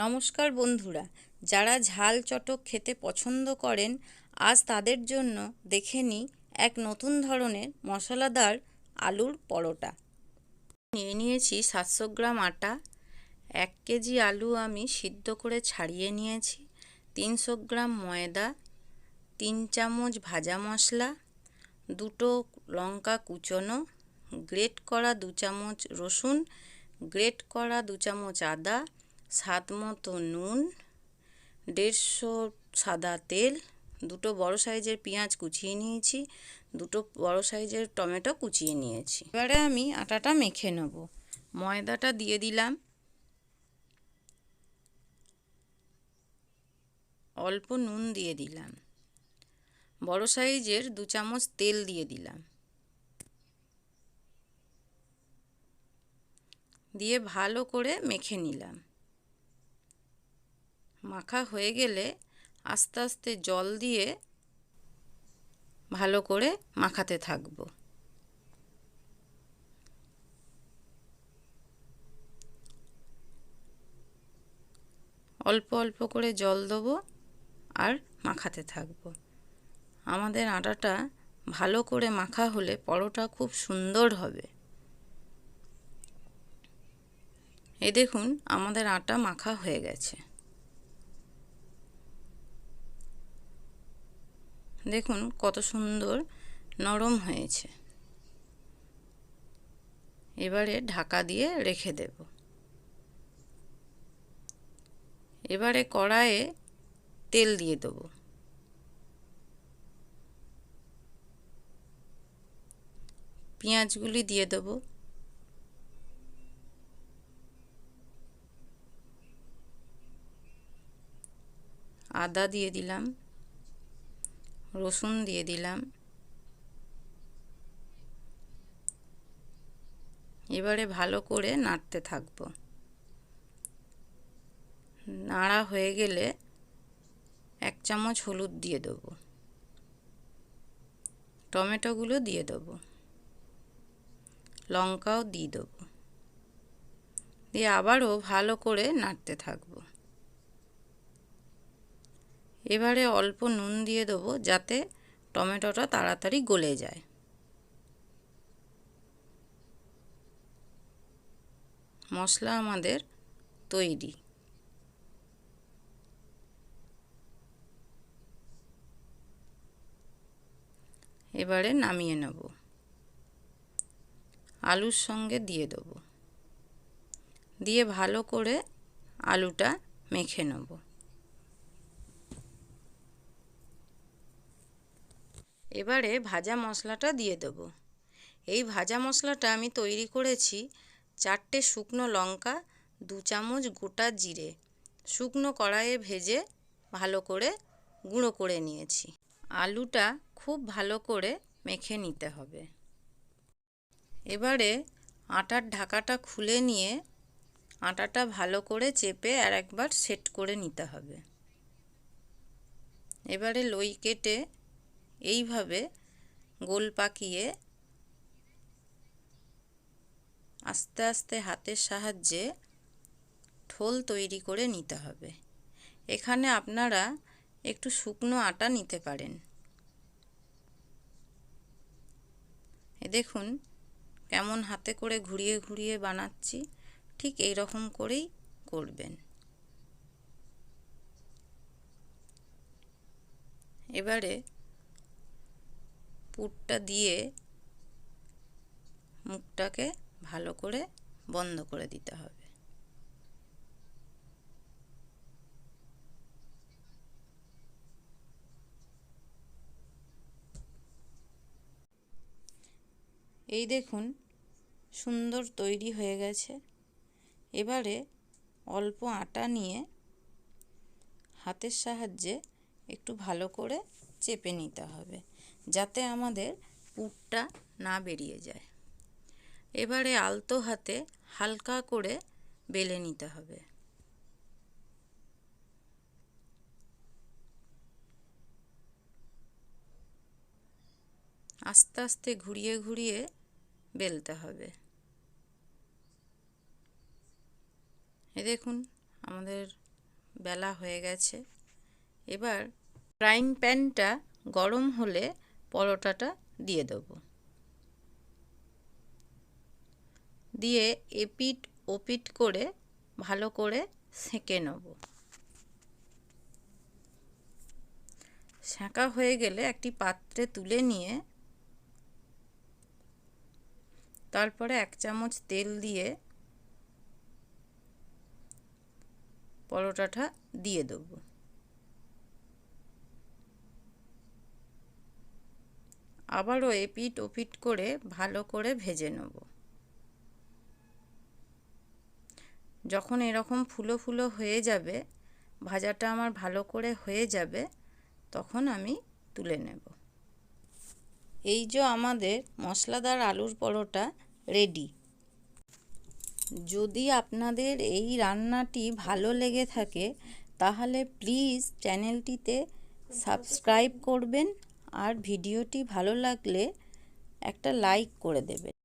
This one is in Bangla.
নমস্কার বন্ধুরা, যারা ঝাল চটক খেতে পছন্দ করেন আজ তাদের জন্য দেখে নিই এক নতুন ধরনের মশলাদার আলুর পরোটা। নিয়ে নিয়েছি 700 গ্রাম আটা। 1 কেজি আলু আমি সিদ্ধ করে ছাড়িয়ে নিয়েছি। 300 গ্রাম ময়দা, 3 চামচ ভাজা মশলা, 2টো লঙ্কা কুচোনো, গ্রেট করা 2 চামচ রসুন, গ্রেট করা 2 চামচ আদা, স্বাদ মতো নুন, 150 সাদা তেল, 2টো বড় সাইজের পেঁয়াজ কুচিয়ে নিয়েছি, 2টো বড় সাইজের টমেটো কুচিয়ে নিয়েছি। এবারে আমি আটাটা মেখে নেব। ময়দাটা দিয়ে দিলাম, অল্প নুন দিয়ে দিলাম, বড় সাইজের 2 চামচ তেল দিয়ে দিলাম, দিয়ে ভালো করে মেখে নিলাম। মাখা হয়ে গেলে আস্তে আস্তে জল দিয়ে ভালো করে মাখাতে থাকব। অল্প অল্প করে জল দেবো আর মাখাতে থাকব। আমাদের আটাটা ভালো করে মাখা হলে পরোটা খুব সুন্দর হবে। এই দেখুন আমাদের আটা মাখা হয়ে গেছে। দেখুন কত সুন্দর নরম হয়েছে। এবারে ঢাকা দিয়ে রেখে দেব। এবারে কড়াইয়ে তেল দিয়ে দেব। পেঁয়াজগুলি দিয়ে দেব। আদা দিয়ে দিলাম, রসুন দিয়ে দিলাম। এবারে ভালো করে নাড়তে থাকব। নাড়া হয়ে গেলে 1 চামচ হলুদ দিয়ে দেব, টমেটোগুলো দিয়ে দেব, লঙ্কাও দিয়ে দেব, দিয়ে আবারও ভালো করে নাড়তে থাকব। এবারে অল্প নুন দিয়ে দেবো যাতে টমেটোটা তাড়াতাড়ি গলে যায়। মশলা আমাদের তৈরি। এবারে নামিয়ে নেব। আলুর সঙ্গে দিয়ে দেব, দিয়ে ভালো করে আলুটা মেখে নেব। এবারে ভাজা মশলাটা দিয়ে দেব। এই ভাজা মশলাটা আমি তৈরি করেছি 4টে শুকনো লঙ্কা, 2 চামচ গোটা জিরে শুকনো কড়াইয়ে ভেজে ভালো করে গুঁড়ো করে নিয়েছি। আলুটা খুব ভালো করে মেখে নিতে হবে। এবারে আটার ঢাকাটা খুলে নিয়ে আটাটা ভালো করে চেপে আর একবার সেট করে নিতে হবে। এবারে লই কেটে এইভাবে গোল পাকিয়ে আস্তে আস্তে হাতের সাহায্যে ঠোল তৈরি করে নিতে হবে। এখানে আপনারা একটু শুকনো আটা নিতে পারেন। দেখুন কেমন হাতে করে ঘুরিয়ে ঘুরিয়ে বানাচ্ছি, ঠিক এই রকম করেই করবেন। এবারে পুরটা দিয়ে মুখটাকে ভালো করে বন্ধ করে দিতে হবে। এই দেখুন সুন্দর তৈরি হয়ে গেছে। এবারে অল্প আটা নিয়ে হাতের সাহায্যে একটু ভালো করে চেপে নিতে হবে যাতে আমাদের পুরটা না বেরিয়ে যায়। এবারে আলতো হাতে হালকা করে বেলে নিতে হবে। আস্তে আস্তে ঘুরিয়ে ঘুরিয়ে বেলতে হবে। এই দেখুন আমাদের বেলা হয়ে গেছে। এবার ফ্রাইং প্যানটা গরম হলে পরোটাটা দিয়ে দেব। দিয়ে এপিট ওপিট করে ভালো করে সেঁকে নেব। সেঁকা হয়ে গেলে একটি পাত্রে তুলে নিয়ে তারপরে 1 চামচ তেল দিয়ে পরোটাটা দিয়ে দেব। আবারও এপিট ওপিট করে ভালো করে ভেজে নেব। যখন এরকম ফুলো ফুলো হয়ে যাবে, ভাজাটা আমার ভালো করে হয়ে যাবে, তখন আমি তুলে নেব। এই যে আমাদের মশলাদার আলুর পরোটা রেডি। যদি আপনাদের এই রান্নাটি ভালো লেগে থাকে তাহলে প্লিজ চ্যানেলটিতে সাবস্ক্রাইব করবেন আর ভিডিওটি ভালো লাগলে একটা লাইক করে দেবেন।